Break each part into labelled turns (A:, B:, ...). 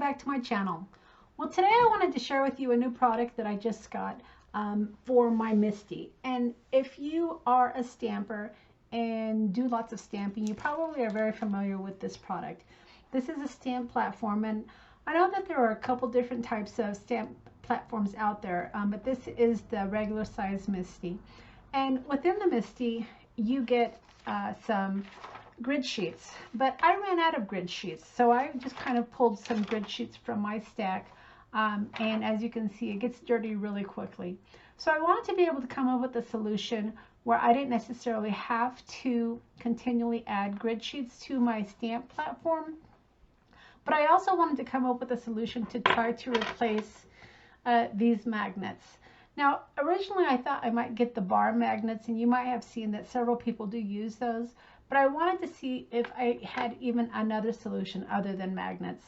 A: back to my channel. Well, today I wanted to share with you a new product that I just got for my Misty. And if you are a stamper and do lots of stamping, you probably are very familiar with this product. This is a stamp platform, and I know that there are a couple different types of stamp platforms out there, but this is the regular size Misty. And within the Misty, you get some grid sheets, but I ran out of grid sheets, so I just kind of pulled some grid sheets from my stack, and as you can see, it gets dirty really quickly. So I wanted to be able to come up with a solution where I didn't necessarily have to continually add grid sheets to my stamp platform, but I also wanted to come up with a solution to try to replace these magnets. Now, originally I thought I might get the bar magnets, and you might have seen that several people do use those, but I wanted to see if I had even another solution other than magnets.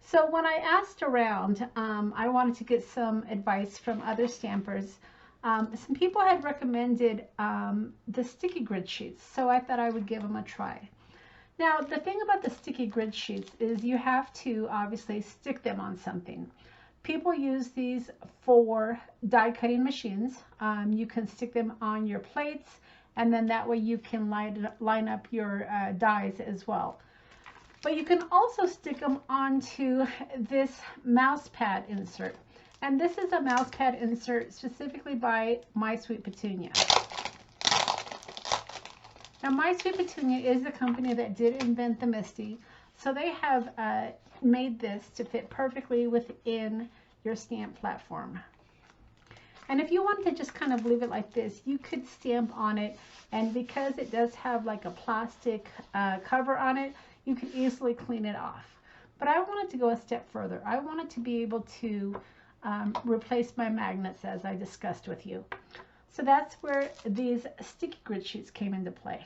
A: So when I asked around, I wanted to get some advice from other stampers. Some people had recommended the sticky grid sheets, so I thought I would give them a try. Now, the thing about the sticky grid sheets is you have to obviously stick them on something. People use these for die cutting machines. You can stick them on your plates, and then that way you can line up your dies as well. But you can also stick them onto this mouse pad insert. And this is a mouse pad insert specifically by My Sweet Petunia. Now, My Sweet Petunia is the company that did invent the Misty, so they have made this to fit perfectly within your stamp platform. And if you wanted to just kind of leave it like this, you could stamp on it, and because it does have like a plastic cover on it, you can easily clean it off. But I wanted to go a step further. I wanted to be able to replace my magnets, as I discussed with you. So that's where these sticky grid sheets came into play.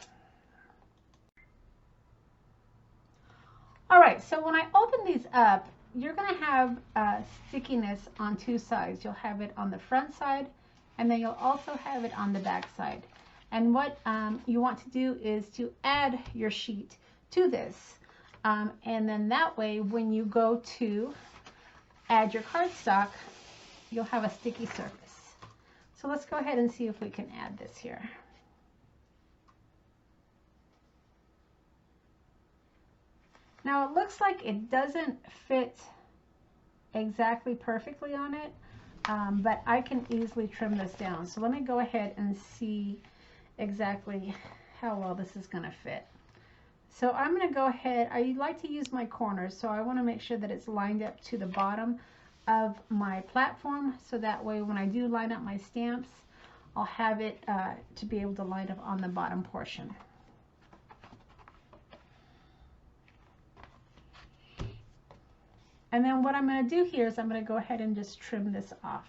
A: All right, so when I open these up, you're going to have stickiness on two sides. You'll have it on the front side, and then you'll also have it on the back side. And what you want to do is to add your sheet to this. And then that way, when you go to add your cardstock, you'll have a sticky surface. So let's go ahead and see if we can add this here. Now it looks like it doesn't fit exactly perfectly on it, but I can easily trim this down. So let me go ahead and see exactly how well this is going to fit. So I'm going to go ahead, I like to use my corners, so I want to make sure that it's lined up to the bottom of my platform, so that way when I do line up my stamps, I'll have it to be able to line up on the bottom portion. And then what I'm going to do here is I'm going to go ahead and just trim this off.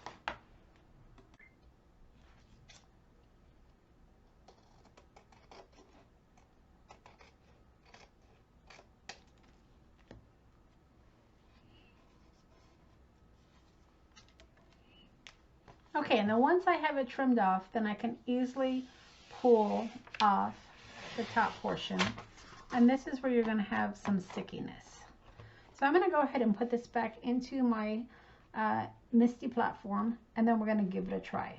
A: Okay, and then once I have it trimmed off, then I can easily pull off the top portion. And this is where you're going to have some stickiness. So I'm going to go ahead and put this back into my Misty platform, and then we're going to give it a try.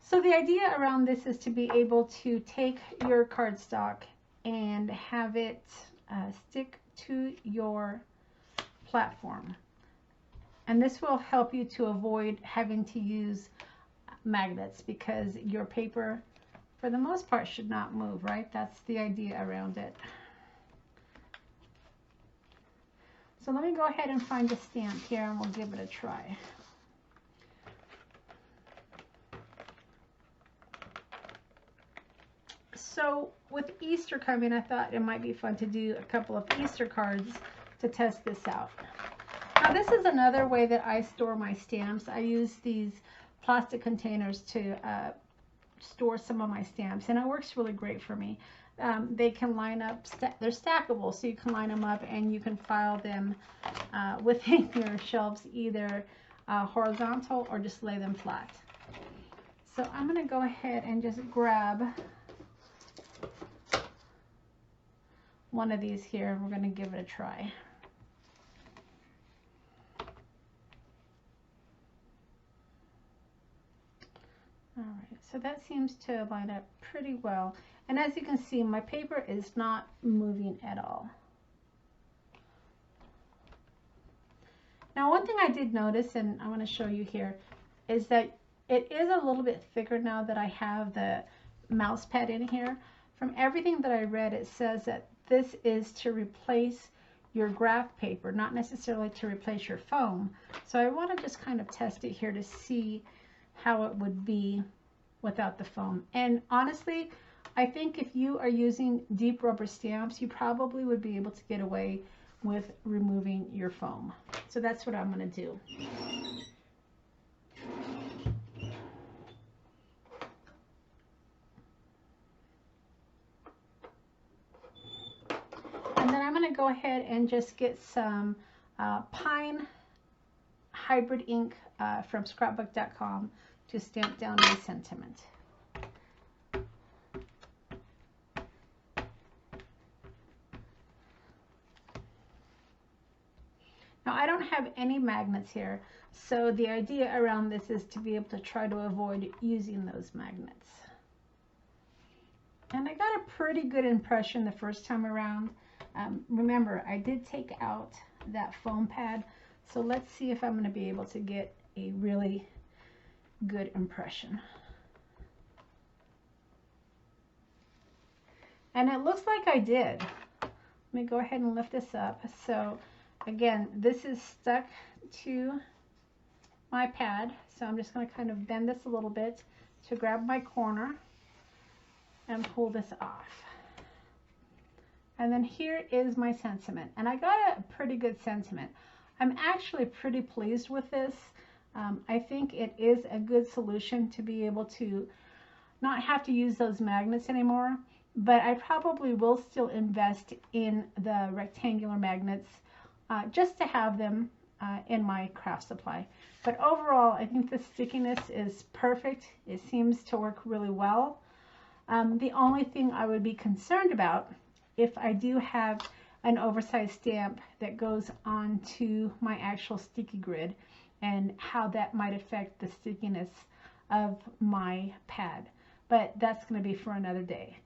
A: So the idea around this is to be able to take your cardstock and have it stick to your platform. And this will help you to avoid having to use magnets, because your paper, for the most part, should not move, right? That's the idea around it. So let me go ahead and find a stamp here, and we'll give it a try. So with Easter coming, I thought it might be fun to do a couple of Easter cards to test this out. Now this is another way that I store my stamps. I use these plastic containers to store some of my stamps, and it works really great for me. They can line up, they're stackable, so you can line them up and you can file them within your shelves, either horizontal or just lay them flat. So I'm going to go ahead and just grab one of these here, and we're going to give it a try. All right, so that seems to line up pretty well. And as you can see, my paper is not moving at all. Now, one thing I did notice, and I want to show you here, is that it is a little bit thicker now that I have the mouse pad in here. From everything that I read, it says that this is to replace your graph paper, not necessarily to replace your foam. So I want to just kind of test it here to see how it would be without the foam. And honestly, I think if you are using deep rubber stamps, you probably would be able to get away with removing your foam. So that's what I'm going to do. And then I'm going to go ahead and just get some pine hybrid ink from scrapbook.com to stamp down my sentiment. Now, I don't have any magnets here, so the idea around this is to be able to try to avoid using those magnets. And I got a pretty good impression the first time around. Remember, I did take out that foam pad, so let's see if I'm going to be able to get a really good impression. And it looks like I did. Let me go ahead and lift this up. So again, this is stuck to my pad, so I'm just going to kind of bend this a little bit to grab my corner and pull this off. And then here is my sentiment, and I got a pretty good sentiment. I'm actually pretty pleased with this. I think it is a good solution to be able to not have to use those magnets anymore, but I probably will still invest in the rectangular magnets just to have them in my craft supply. But overall, I think the stickiness is perfect. It seems to work really well. The only thing I would be concerned about, if I do have an oversized stamp that goes onto my actual sticky grid, and how that might affect the stickiness of my pad. But that's going to be for another day.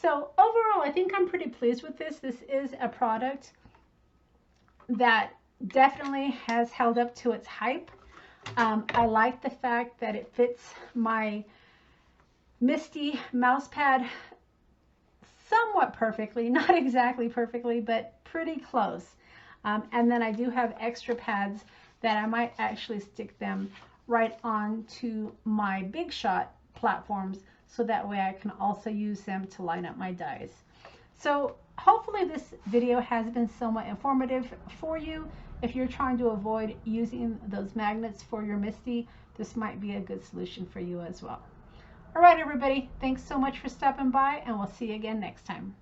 A: So overall, I think I'm pretty pleased with this. This is a product that definitely has held up to its hype. I like the fact that it fits my Misty mouse pad somewhat perfectly, not exactly perfectly, but pretty close. And then I do have extra pads that I might actually stick them right onto my Big Shot platforms, so that way I can also use them to line up my dies. So hopefully this video has been somewhat informative for you. If you're trying to avoid using those magnets for your Misty, this might be a good solution for you as well. All right, everybody, thanks so much for stopping by, and we'll see you again next time.